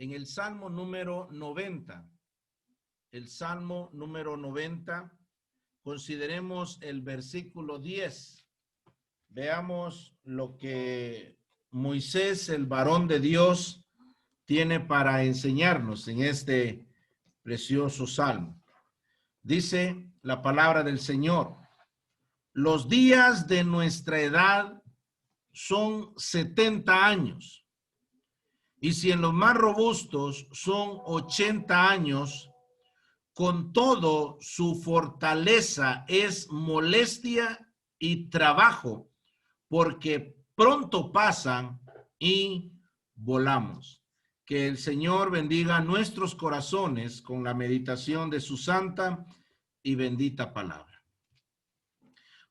en el Salmo número 90. El Salmo número 90, consideremos el versículo 10. Veamos lo que Moisés, el varón de Dios, tiene para enseñarnos en este precioso salmo. Dice la palabra del Señor: los días de nuestra edad son 70 años, y si en los más robustos son 80 años, con todo su fortaleza es molestia y trabajo, porque pronto pasan y volamos. Que el Señor bendiga nuestros corazones con la meditación de su santa y bendita palabra.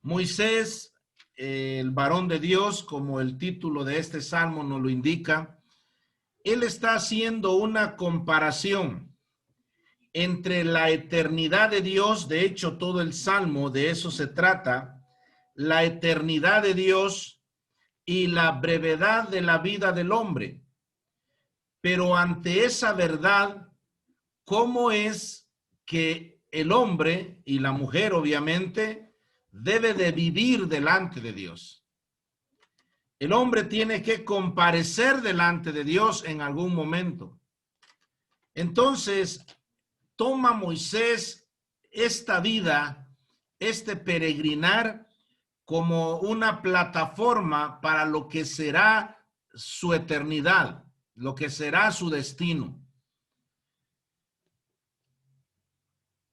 Moisés, el varón de Dios, como el título de este salmo nos lo indica, él está haciendo una comparación entre la eternidad de Dios. De hecho, todo el salmo de eso se trata, la eternidad de Dios y la brevedad de la vida del hombre. Pero ante esa verdad, ¿cómo es que el hombre y la mujer, obviamente, debe de vivir delante de Dios? El hombre tiene que comparecer delante de Dios en algún momento. Entonces, toma Moisés esta vida, este peregrinar, como una plataforma para lo que será su eternidad, lo que será su destino.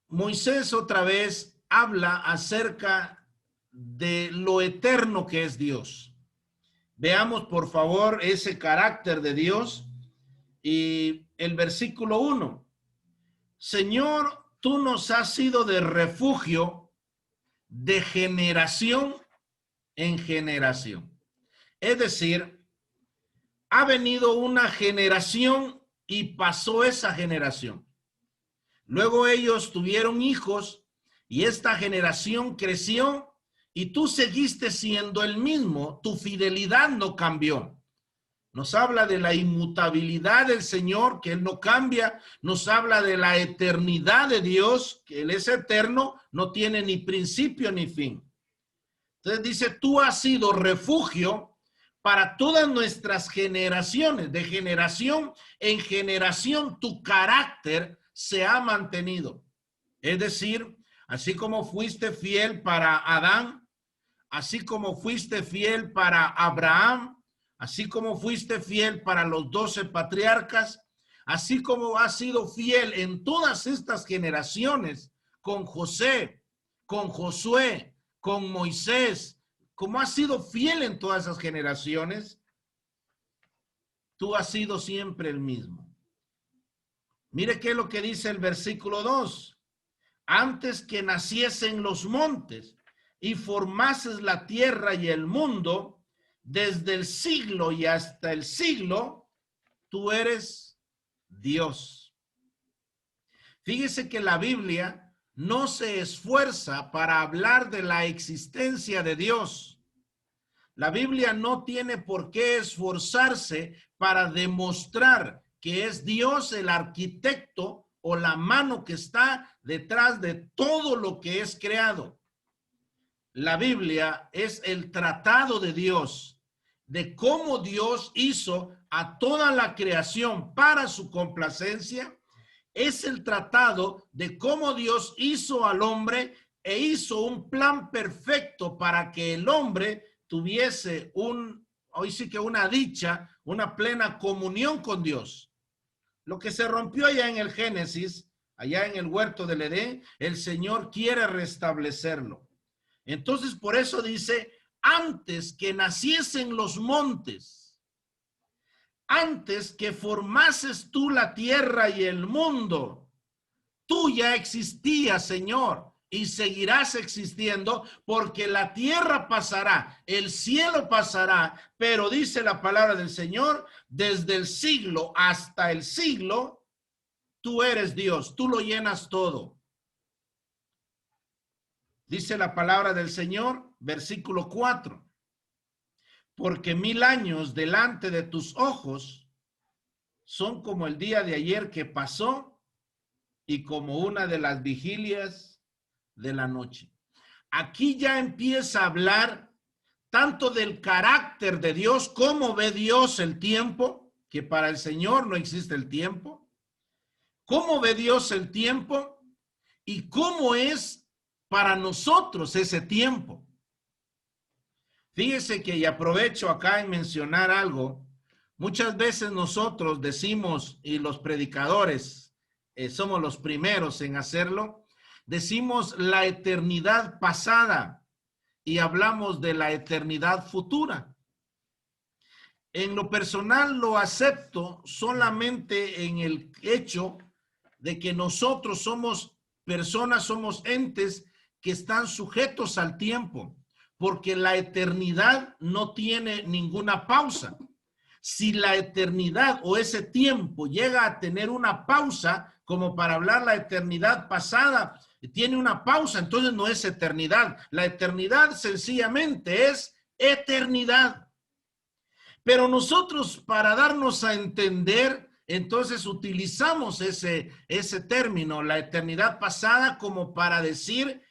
Moisés otra vez habla acerca de lo eterno que es Dios. Veamos por favor ese carácter de Dios y el versículo 1. Señor, tú nos has sido de refugio de generación en generación. Es decir, ha venido una generación y pasó esa generación. Luego ellos tuvieron hijos y esta generación creció y tú seguiste siendo el mismo. Tu fidelidad no cambió. Nos habla de la inmutabilidad del Señor, que Él no cambia. Nos habla de la eternidad de Dios, que Él es eterno, no tiene ni principio ni fin. Entonces dice, tú has sido refugio para todas nuestras generaciones. De generación en generación tu carácter se ha mantenido. Es decir, así como fuiste fiel para Adán, así como fuiste fiel para Abraham, así como fuiste fiel para los 12 patriarcas, así como has sido fiel en todas estas generaciones con José, con Josué, con Moisés, como has sido fiel en todas esas generaciones, tú has sido siempre el mismo. Mire qué es lo que dice el versículo 2. Antes que naciesen los montes y formases la tierra y el mundo, desde el siglo y hasta el siglo, tú eres Dios. Fíjese que la Biblia no se esfuerza para hablar de la existencia de Dios. La Biblia no tiene por qué esforzarse para demostrar que es Dios el arquitecto o la mano que está detrás de todo lo que es creado. La Biblia es el tratado de Dios, de cómo Dios hizo a toda la creación para su complacencia. Es el tratado de cómo Dios hizo al hombre e hizo un plan perfecto para que el hombre tuviese hoy sí que una dicha, una plena comunión con Dios. Lo que se rompió allá en el Génesis, allá en el huerto del Edén, el Señor quiere restablecerlo. Entonces, por eso dice, antes que naciesen los montes, antes que formases tú la tierra y el mundo, tú ya existías, Señor, y seguirás existiendo, porque la tierra pasará, el cielo pasará, pero dice la palabra del Señor, desde el siglo hasta el siglo, tú eres Dios, tú lo llenas todo. Dice la palabra del Señor, versículo 4. Porque 1000 años delante de tus ojos son como el día de ayer que pasó y como una de las vigilias de la noche. Aquí ya empieza a hablar tanto del carácter de Dios, cómo ve Dios el tiempo, que para el Señor no existe el tiempo, cómo ve Dios el tiempo y cómo es para nosotros ese tiempo. Fíjese que, y aprovecho acá en mencionar algo, muchas veces nosotros decimos, y los predicadores somos los primeros en hacerlo, decimos la eternidad pasada y hablamos de la eternidad futura. En lo personal lo acepto solamente en el hecho de que nosotros somos personas, somos entes que están sujetos al tiempo, porque la eternidad no tiene ninguna pausa. Si la eternidad o ese tiempo llega a tener una pausa, como para hablar la eternidad pasada, tiene una pausa, entonces no es eternidad. La eternidad sencillamente es eternidad. Pero nosotros, para darnos a entender, entonces utilizamos ese término, la eternidad pasada, como para decir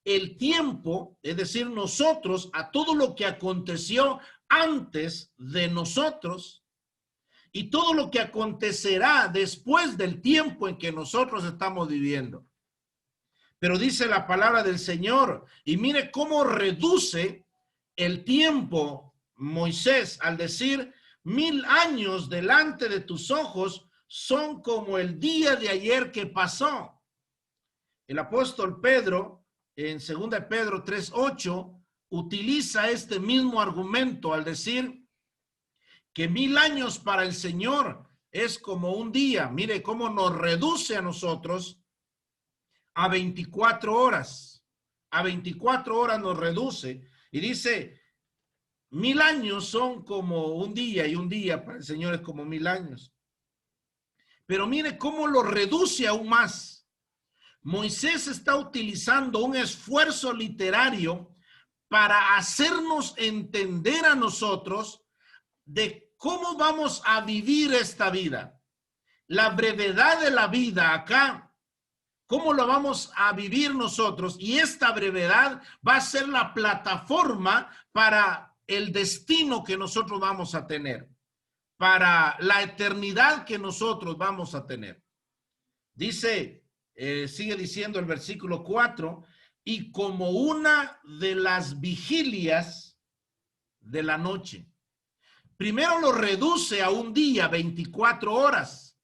el tiempo, es decir, nosotros, a todo lo que aconteció antes de nosotros y todo lo que acontecerá después del tiempo en que nosotros estamos viviendo. Pero dice la palabra del Señor, y mire cómo reduce el tiempo Moisés al decir 1000 años delante de tus ojos son como el día de ayer que pasó. El apóstol Pedro, en 2 Pedro 3:8, utiliza este mismo argumento al decir que 1000 años para el Señor es como un día. Mire cómo nos reduce a nosotros a 24 horas. A 24 horas nos reduce y dice, 1000 años son como un día y un día para el Señor es como 1000 años. Pero mire cómo lo reduce aún más. Moisés está utilizando un esfuerzo literario para hacernos entender a nosotros de cómo vamos a vivir esta vida. La brevedad de la vida acá, cómo lo vamos a vivir nosotros, y esta brevedad va a ser la plataforma para el destino que nosotros vamos a tener, para la eternidad que nosotros vamos a tener. Dice, sigue diciendo el versículo 4, y como una de las vigilias de la noche. Primero lo reduce a un día, 24 horas,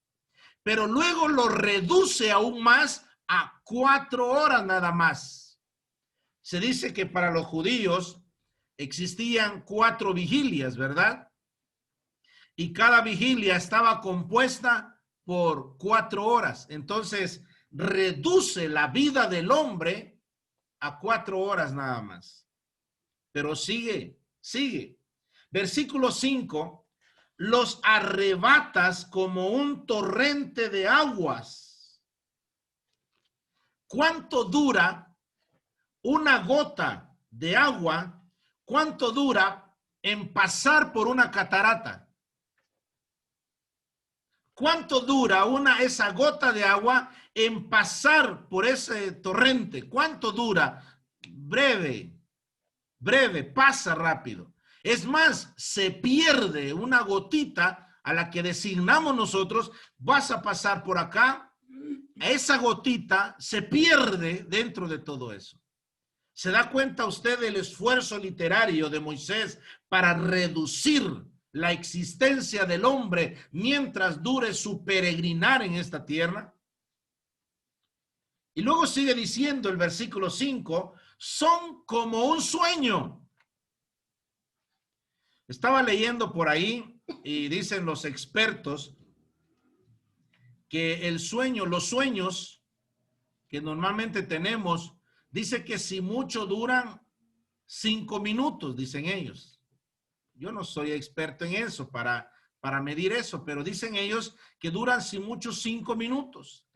pero luego lo reduce aún más a 4 horas nada más. Se dice que para los judíos existían 4 vigilias, ¿verdad? Y cada vigilia estaba compuesta por 4 horas. Entonces, reduce la vida del hombre a 4 horas nada más. Pero sigue. Versículo 5, los arrebatas como un torrente de aguas. ¿Cuánto dura una gota de agua? ¿Cuánto dura en pasar por una catarata? ¿Cuánto dura esa gota de agua en pasar por ese torrente? ¿Cuánto dura? Breve, pasa rápido. Es más, se pierde una gotita a la que designamos nosotros, vas a pasar por acá, esa gotita se pierde dentro de todo eso. ¿Se da cuenta usted del esfuerzo literario de Moisés para reducir la existencia del hombre mientras dure su peregrinar en esta tierra? Y luego sigue diciendo el versículo 5, son como un sueño. Estaba leyendo por ahí y dicen los expertos que el sueño, los sueños que normalmente tenemos, dice que si mucho duran 5 minutos, dicen ellos. Yo no soy experto en eso para medir eso, pero dicen ellos que duran si mucho 5 minutos.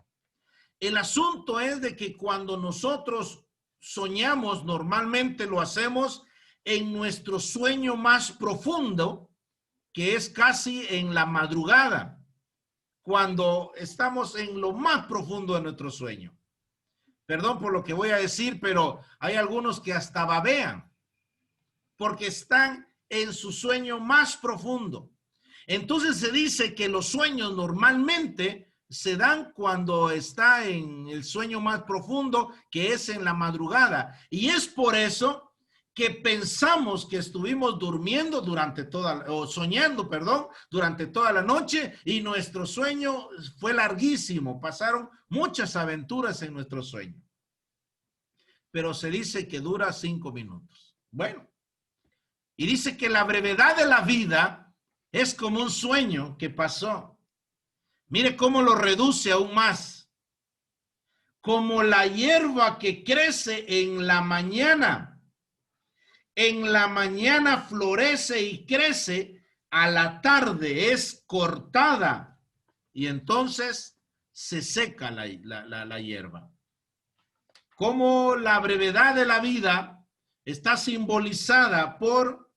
El asunto es de que cuando nosotros soñamos, normalmente lo hacemos en nuestro sueño más profundo, que es casi en la madrugada. cuando estamos en lo más profundo de nuestro sueño. Perdón por lo que voy a decir, pero hay algunos que hasta babean porque están en su sueño más profundo. Entonces se dice que los sueños normalmente se dan cuando está en el sueño más profundo, que es en la madrugada. Y es por eso que pensamos que estuvimos durmiendo durante toda, o soñando, perdón, durante toda la noche, y nuestro sueño fue larguísimo. Pasaron muchas aventuras en nuestro sueño. Pero se dice que dura 5 minutos. Bueno, y dice que la brevedad de la vida es como un sueño que pasó. Mire cómo lo reduce aún más. Como la hierba que crece en la mañana. En la mañana florece y crece, a la tarde es cortada y entonces se seca la hierba. Como la brevedad de la vida está simbolizada por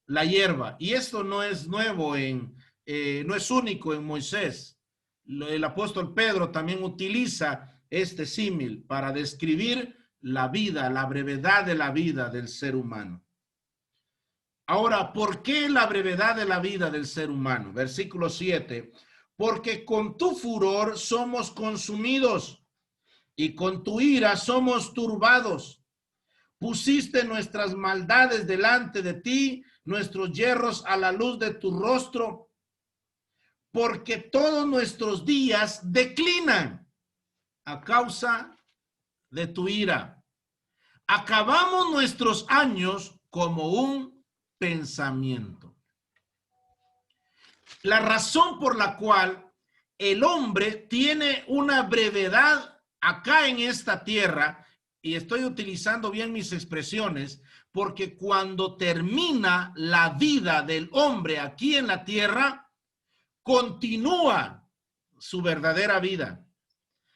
la hierba. Y esto no es nuevo, no es único en Moisés. El apóstol Pedro también utiliza este símil para describir la vida, la brevedad de la vida del ser humano. Ahora, ¿por qué la brevedad de la vida del ser humano? Versículo 7. Porque con tu furor somos consumidos y con tu ira somos turbados. Pusiste nuestras maldades delante de ti, nuestros yerros a la luz de tu rostro, porque todos nuestros días declinan a causa de tu ira. Acabamos nuestros años como un pensamiento. La razón por la cual el hombre tiene una brevedad acá en esta tierra, y estoy utilizando bien mis expresiones, porque cuando termina la vida del hombre aquí en la tierra, continúa su verdadera vida.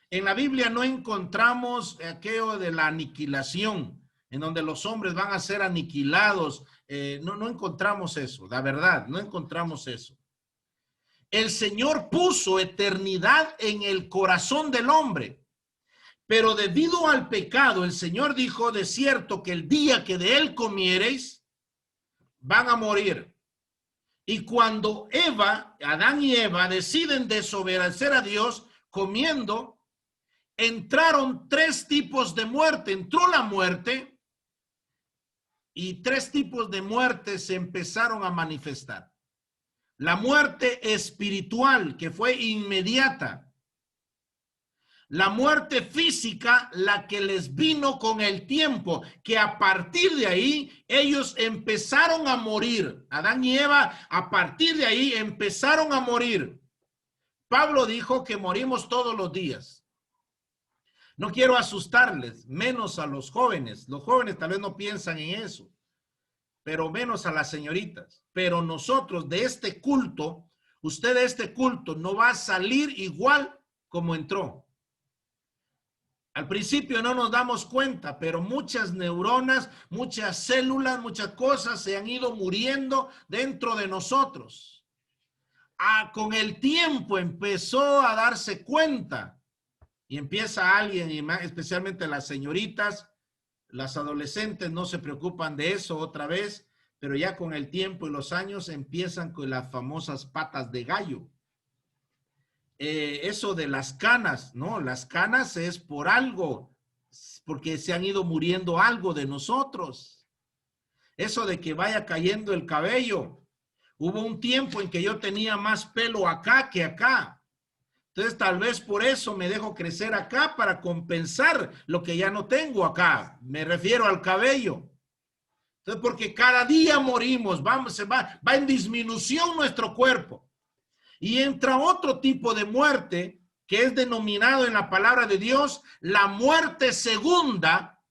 En la Biblia no encontramos aquello de la aniquilación, en donde los hombres van a ser aniquilados. No encontramos eso, la verdad, no encontramos eso. El Señor puso eternidad en el corazón del hombre. Pero debido al pecado, el Señor dijo, de cierto que el día que de él comiereis, van a morir. Y cuando Adán y Eva deciden desobedecer a Dios comiendo, entraron 3 tipos de muerte. Entró la muerte y 3 tipos de muerte se empezaron a manifestar. La muerte espiritual, que fue inmediata. La muerte física, la que les vino con el tiempo, que a partir de ahí ellos empezaron a morir. Adán y Eva, a partir de ahí empezaron a morir. Pablo dijo que morimos todos los días. No quiero asustarles, menos a los jóvenes. Los jóvenes tal vez no piensan en eso, pero menos a las señoritas. Pero nosotros de este culto, usted de este culto no va a salir igual como entró. Al principio no nos damos cuenta, pero muchas neuronas, muchas células, muchas cosas se han ido muriendo dentro de nosotros. Con el tiempo empezó a darse cuenta y empieza alguien, y más, especialmente las señoritas, las adolescentes no se preocupan de eso otra vez, pero ya con el tiempo y los años empiezan con las famosas patas de gallo. Eso de las canas, ¿no? Las canas es por algo, porque se han ido muriendo algo de nosotros. Eso de que vaya cayendo el cabello. Hubo un tiempo en que yo tenía más pelo acá que acá. Entonces tal vez por eso me dejo crecer acá para compensar lo que ya no tengo acá. Me refiero al cabello. Entonces porque cada día morimos, va en disminución nuestro cuerpo. Y entra otro tipo de muerte que es denominado en la palabra de Dios la muerte segunda,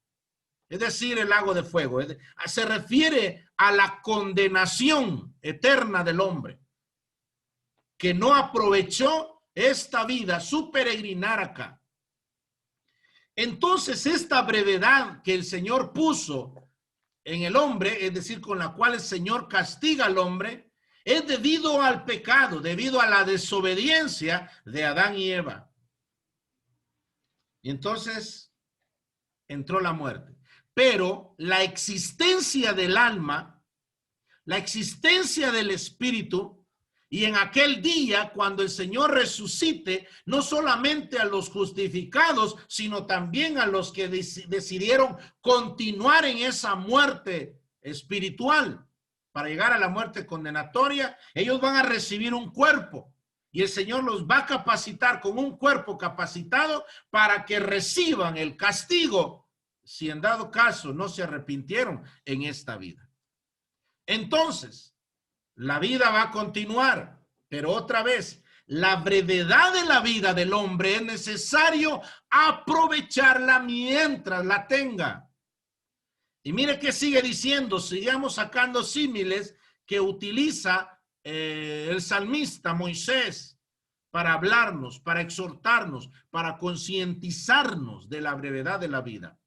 es decir, el lago de fuego. Se refiere a la condenación eterna del hombre que no aprovechó esta vida, su peregrinar acá. Entonces, esta brevedad que el Señor puso en el hombre, es decir, con la cual el Señor castiga al hombre, es debido al pecado, debido a la desobediencia de Adán y Eva. Y entonces entró la muerte. Pero la existencia del alma, la existencia del espíritu, y en aquel día, cuando el Señor resucite, no solamente a los justificados, sino también a los que decidieron continuar en esa muerte espiritual para llegar a la muerte condenatoria, ellos van a recibir un cuerpo y el Señor los va a capacitar con un cuerpo capacitado para que reciban el castigo si en dado caso no se arrepintieron en esta vida. Entonces, la vida va a continuar, pero otra vez, la brevedad de la vida del hombre es necesario aprovecharla mientras la tenga. Y mire que sigue diciendo, sigamos sacando símiles que utiliza el salmista Moisés para hablarnos, para exhortarnos, para concientizarnos de la brevedad de la vida.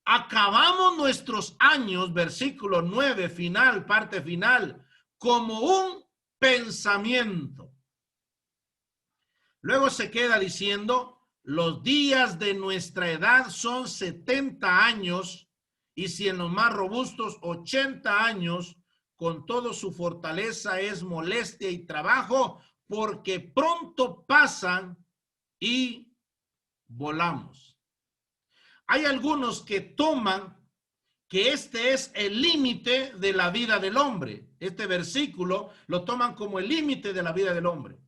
Acabamos nuestros años, versículo 9, final, parte final, como un pensamiento. Luego se queda diciendo, los días de nuestra edad son 70 años, y si en los más robustos 80 años, con todo su fortaleza es molestia y trabajo, porque pronto pasan y volamos. Hay algunos que toman que este es el límite de la vida del hombre. Este versículo lo toman como el límite de la vida del hombre.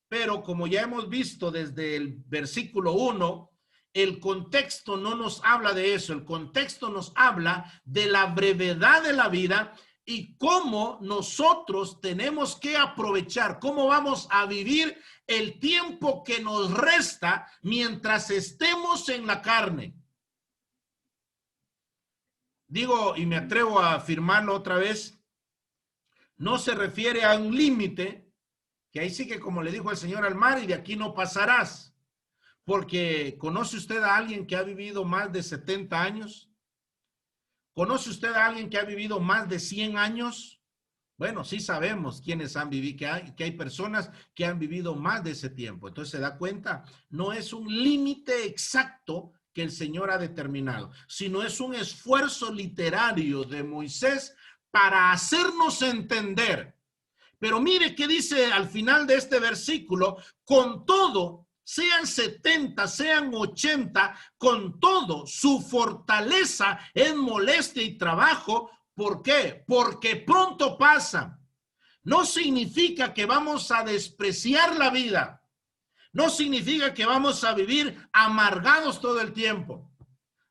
Pero como ya hemos visto desde el versículo 1, el contexto no nos habla de eso. El contexto nos habla de la brevedad de la vida y cómo nosotros tenemos que aprovechar, cómo vamos a vivir el tiempo que nos resta mientras estemos en la carne. Digo, y me atrevo a afirmarlo otra vez, no se refiere a un límite, que ahí sí que como le dijo el Señor al mar, y de aquí no pasarás. Porque ¿conoce usted a alguien que ha vivido más de 70 años? ¿Conoce usted a alguien que ha vivido más de 100 años? Bueno, sí sabemos quiénes han vivido, que hay personas que han vivido más de ese tiempo. Entonces se da cuenta, no es un límite exacto que el Señor ha determinado, sino es un esfuerzo literario de Moisés para hacernos entender. Pero mire qué dice al final de este versículo, con todo, sean 70, sean 80, con todo, su fortaleza es molestia y trabajo. ¿Por qué? Porque pronto pasan. No significa que vamos a despreciar la vida. No significa que vamos a vivir amargados todo el tiempo.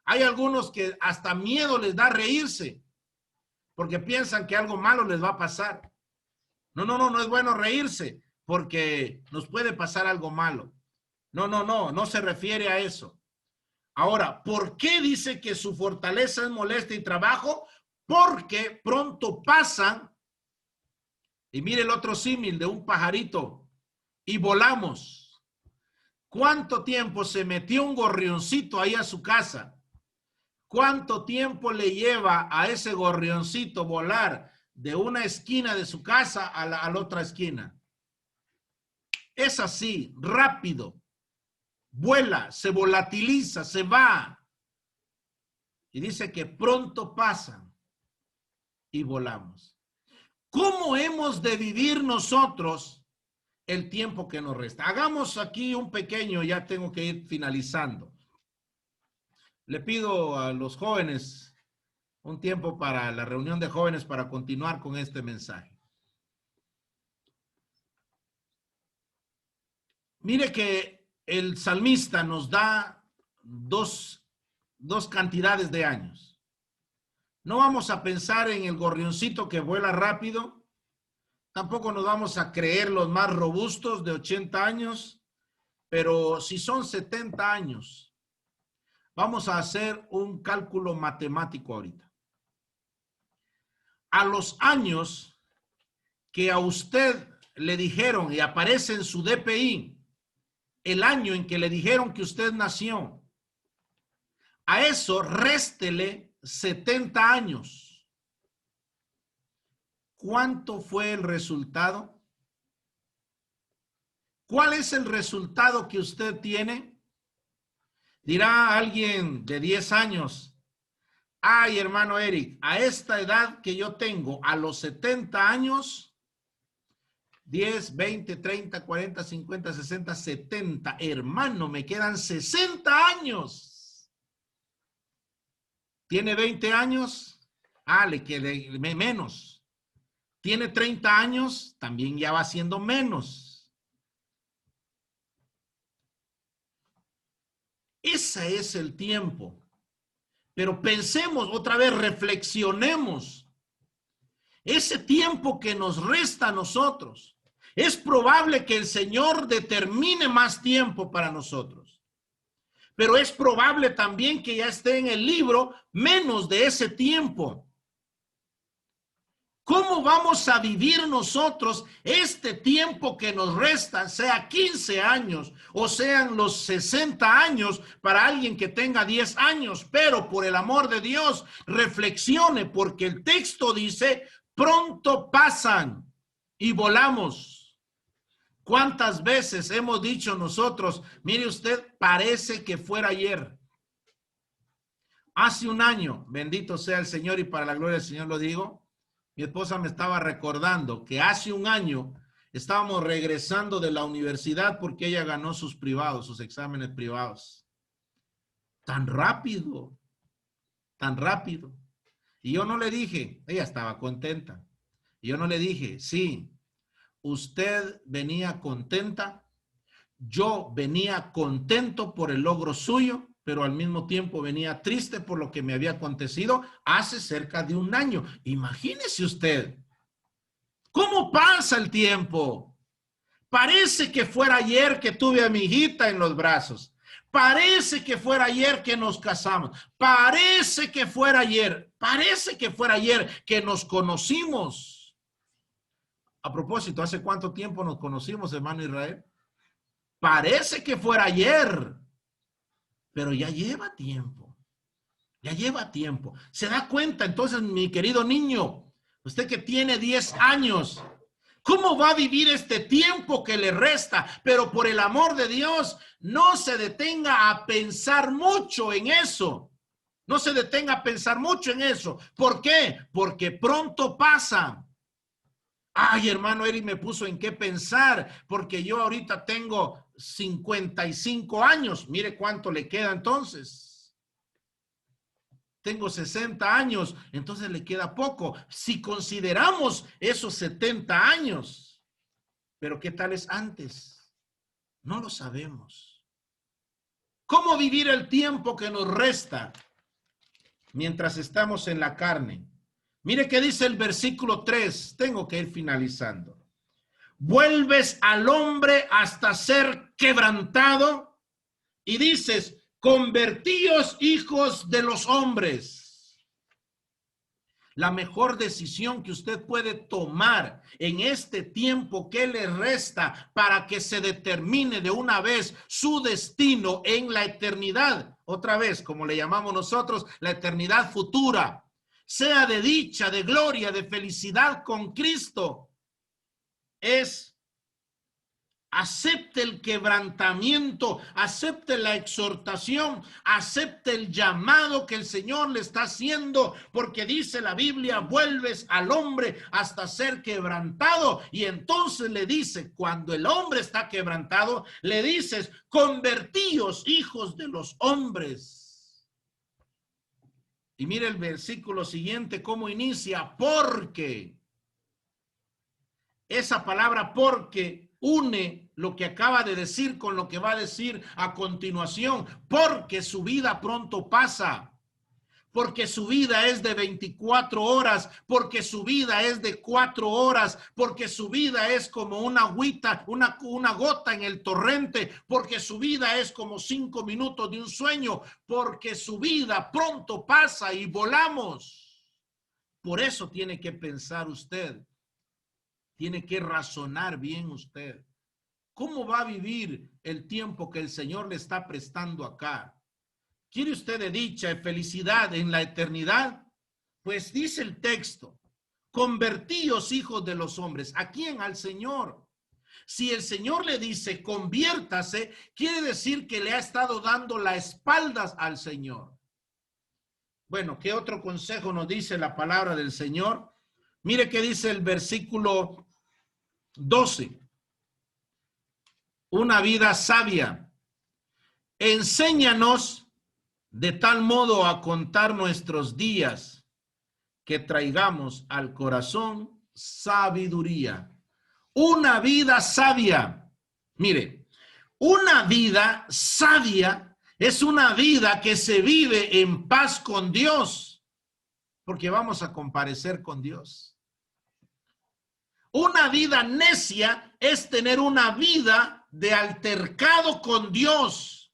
Hay algunos que hasta miedo les da reírse porque piensan que algo malo les va a pasar. No es bueno reírse porque nos puede pasar algo malo. No se refiere a eso. Ahora, ¿por qué dice que su fortaleza es molestia y trabajo? Porque pronto pasan, y mire el otro símil de un pajarito, y volamos. ¿Cuánto tiempo se metió un gorrioncito ahí a su casa? ¿Cuánto tiempo le lleva a ese gorrioncito volar de una esquina de su casa a la otra esquina? Es así, rápido. Vuela, se volatiliza, se va. Y dice que pronto pasan y volamos. ¿Cómo hemos de vivir nosotros el tiempo que nos resta? Hagamos aquí un pequeño, ya tengo que ir finalizando. Le pido a los jóvenes un tiempo para la reunión de jóvenes para continuar con este mensaje. Mire que el salmista nos da dos cantidades de años. No vamos a pensar en el gorrioncito que vuela rápido. Tampoco nos vamos a creer los más robustos de 80 años. Pero si son 70 años, vamos a hacer un cálculo matemático ahorita. A los años que a usted le dijeron y aparece en su DPI, el año en que le dijeron que usted nació, a eso réstele 70 años. ¿cuánto fue el resultado? ¿Cuál es el resultado que usted tiene? Dirá alguien de 10 años, ay, hermano Eric, a esta edad que yo tengo, a los 70 años, 10, 20, 30, 40, 50, 60, 70, hermano, me quedan 60 años. ¿Tiene 20 años? Ah, le quedé menos. ¿Tiene 30 años? También ya va siendo menos. Ese es el tiempo. Pero pensemos otra vez, reflexionemos. Ese tiempo que nos resta a nosotros, es probable que el Señor determine más tiempo para nosotros. Pero es probable también que ya esté en el libro menos de ese tiempo. ¿Cómo vamos a vivir nosotros este tiempo que nos resta, sea 15 años o sean los 60 años para alguien que tenga 10 años? Pero por el amor de Dios, reflexione, porque el texto dice, pronto pasan y volamos. ¿Cuántas veces hemos dicho nosotros, mire usted, parece que fuera ayer? Hace un año, bendito sea el Señor y para la gloria del Señor lo digo, mi esposa me estaba recordando que hace un año estábamos regresando de la universidad porque ella ganó sus privados, sus exámenes privados. Tan rápido, tan rápido. Y yo no le dije, ella estaba contenta. Y yo no le dije, sí, usted venía contenta, yo venía contento por el logro suyo, pero al mismo tiempo venía triste por lo que me había acontecido hace cerca de un año. Imagínese usted, ¿cómo pasa el tiempo? Parece que fuera ayer que tuve a mi hijita en los brazos. Parece que fuera ayer que nos casamos. Parece que fuera ayer. Parece que fuera ayer que nos conocimos. A propósito, ¿hace cuánto tiempo nos conocimos, hermano Israel? Parece que fuera ayer, pero ya lleva tiempo. Ya lleva tiempo. ¿Se da cuenta entonces, mi querido niño? Usted que tiene 10 años, ¿cómo va a vivir este tiempo que le resta? Pero por el amor de Dios, no se detenga a pensar mucho en eso. No se detenga a pensar mucho en eso. ¿Por qué? Porque pronto pasa. Ay, hermano Eric me puso en qué pensar, porque yo ahorita tengo 55 años. Mire cuánto le queda entonces. Tengo 60 años, entonces le queda poco. Si consideramos esos 70 años, pero ¿qué tal es antes? No lo sabemos. ¿Cómo vivir el tiempo que nos resta mientras estamos en la carne? Mire qué dice el versículo 3. Tengo que ir finalizando. Vuelves al hombre hasta ser quebrantado y dices, convertíos hijos de los hombres. La mejor decisión que usted puede tomar en este tiempo que le resta para que se determine de una vez su destino en la eternidad, otra vez, como le llamamos nosotros, la eternidad futura, sea de dicha, de gloria, de felicidad con Cristo, es acepte el quebrantamiento, acepte la exhortación, acepte el llamado que el Señor le está haciendo, porque dice la Biblia, vuelves al hombre hasta ser quebrantado. Y entonces le dice, cuando el hombre está quebrantado, le dices, convertíos hijos de los hombres. Y mire el versículo siguiente, cómo inicia, porque. Esa palabra porque une lo que acaba de decir con lo que va a decir a continuación, porque su vida pronto pasa, porque su vida es de 24 horas, porque su vida es de 4 horas, porque su vida es como una agüita, una gota en el torrente, porque su vida es como 5 minutos de un sueño, porque su vida pronto pasa y volamos. Por eso tiene que pensar usted. Tiene que razonar bien usted. ¿Cómo va a vivir el tiempo que el Señor le está prestando acá? ¿Quiere usted de dicha y felicidad en la eternidad? Pues dice el texto, convertíos hijos de los hombres. ¿A quién? Al Señor. Si el Señor le dice conviértase, quiere decir que le ha estado dando la espalda al Señor. Bueno, ¿qué otro consejo nos dice la palabra del Señor? Mire qué dice el versículo 12. Una vida sabia. Enséñanos de tal modo a contar nuestros días que traigamos al corazón sabiduría. Una vida sabia. Mire, una vida sabia es una vida que se vive en paz con Dios, porque vamos a comparecer con Dios. Una vida necia es tener una vida de altercado con Dios,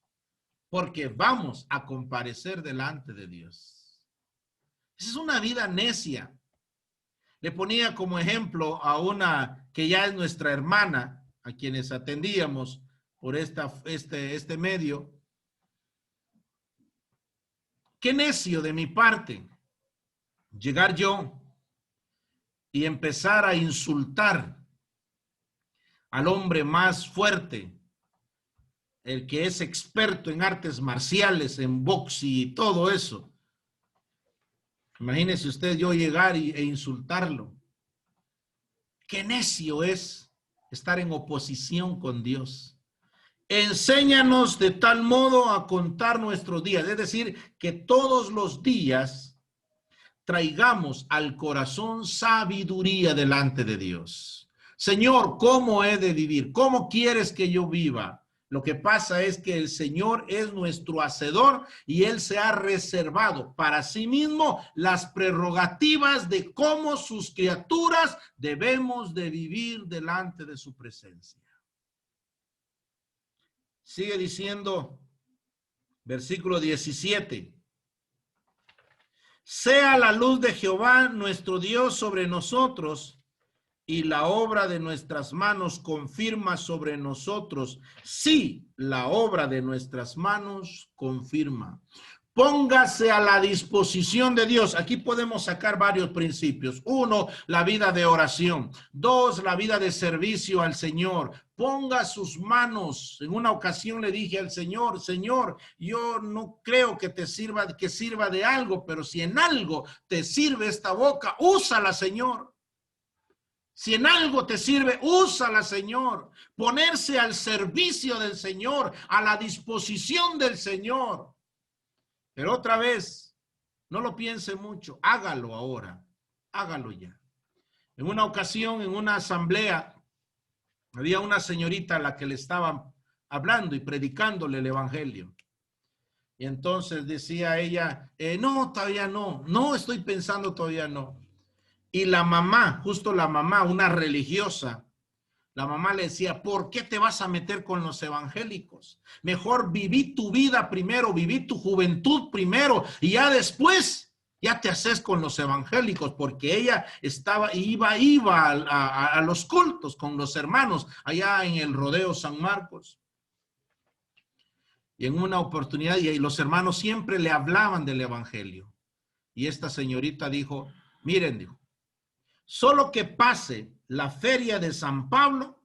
porque vamos a comparecer delante de Dios. Esa es una vida necia. Le ponía como ejemplo a una que ya es nuestra hermana, a quienes atendíamos por este medio. Qué necio de mi parte llegar yo y empezar a insultar al hombre más fuerte, el que es experto en artes marciales, en box y todo eso. Imagínese usted yo llegar e insultarlo. Qué necio es estar en oposición con Dios. Enséñanos de tal modo a contar nuestros días, es decir, que todos los días traigamos al corazón sabiduría delante de Dios. Señor, ¿cómo he de vivir? ¿Cómo quieres que yo viva? Lo que pasa es que el Señor es nuestro hacedor y Él se ha reservado para sí mismo las prerrogativas de cómo sus criaturas debemos de vivir delante de su presencia. Sigue diciendo, versículo 17. Sea la luz de Jehová nuestro Dios sobre nosotros, y la obra de nuestras manos confirma sobre nosotros. Sí, la obra de nuestras manos confirma. Póngase a la disposición de Dios. Aquí podemos sacar varios principios. 1, la vida de oración. 2, la vida de servicio al Señor. Ponga sus manos. En una ocasión le dije al Señor, Señor, yo no creo que te sirva de algo, pero si en algo te sirve esta boca, úsala, Señor. Si en algo te sirve, úsala, Señor. Ponerse al servicio del Señor, a la disposición del Señor. Pero otra vez, no lo piense mucho, hágalo ahora, hágalo ya. En una ocasión, en una asamblea, había una señorita a la que le estaban hablando y predicándole el evangelio. Y entonces decía ella, no, todavía no estoy pensando, todavía no. Y la mamá, justo la mamá, una religiosa, la mamá le decía, ¿por qué te vas a meter con los evangélicos? Mejor viví tu vida primero, viví tu juventud primero y ya después ya te haces con los evangélicos, porque ella iba a los cultos con los hermanos allá en el Rodeo San Marcos. Y en una oportunidad, y los hermanos siempre le hablaban del evangelio. Y esta señorita dijo, miren, dijo, solo que pase la feria de San Pablo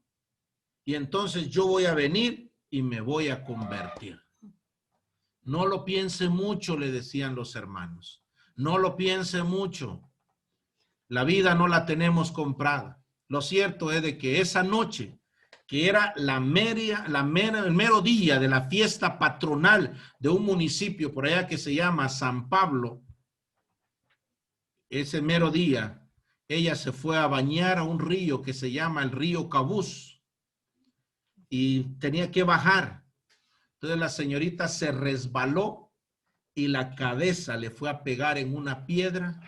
y entonces yo voy a venir y me voy a convertir. No lo piense mucho, le decían los hermanos. No lo piense mucho. La vida no la tenemos comprada. Lo cierto es de que esa noche, que era el mero día de la fiesta patronal de un municipio por allá que se llama San Pablo, ese mero día, ella se fue a bañar a un río que se llama el río Cabús y tenía que bajar. Entonces la señorita se resbaló y la cabeza le fue a pegar en una piedra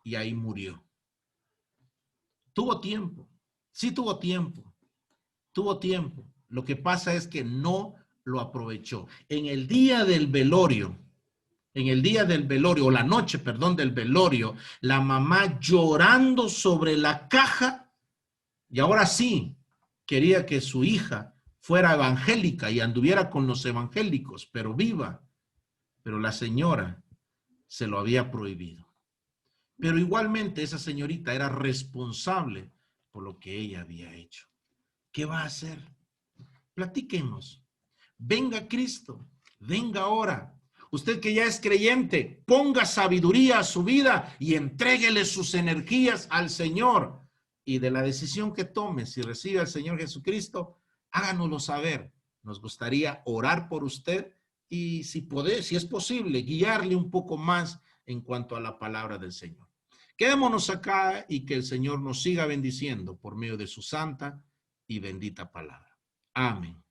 y ahí murió. Tuvo tiempo, sí tuvo tiempo. Lo que pasa es que no lo aprovechó. En el día del velorio, o la noche, perdón, del velorio, la mamá llorando sobre la caja, y ahora sí quería que su hija fuera evangélica y anduviera con los evangélicos, pero viva. Pero la señora se lo había prohibido. Pero igualmente esa señorita era responsable por lo que ella había hecho. ¿Qué va a hacer? Platíquenos. Venga Cristo, venga ahora. Usted que ya es creyente, ponga sabiduría a su vida y entréguele sus energías al Señor. Y de la decisión que tome, si recibe al Señor Jesucristo, háganoslo saber. Nos gustaría orar por usted y si es posible, guiarle un poco más en cuanto a la palabra del Señor. Quedémonos acá y que el Señor nos siga bendiciendo por medio de su santa y bendita palabra. Amén.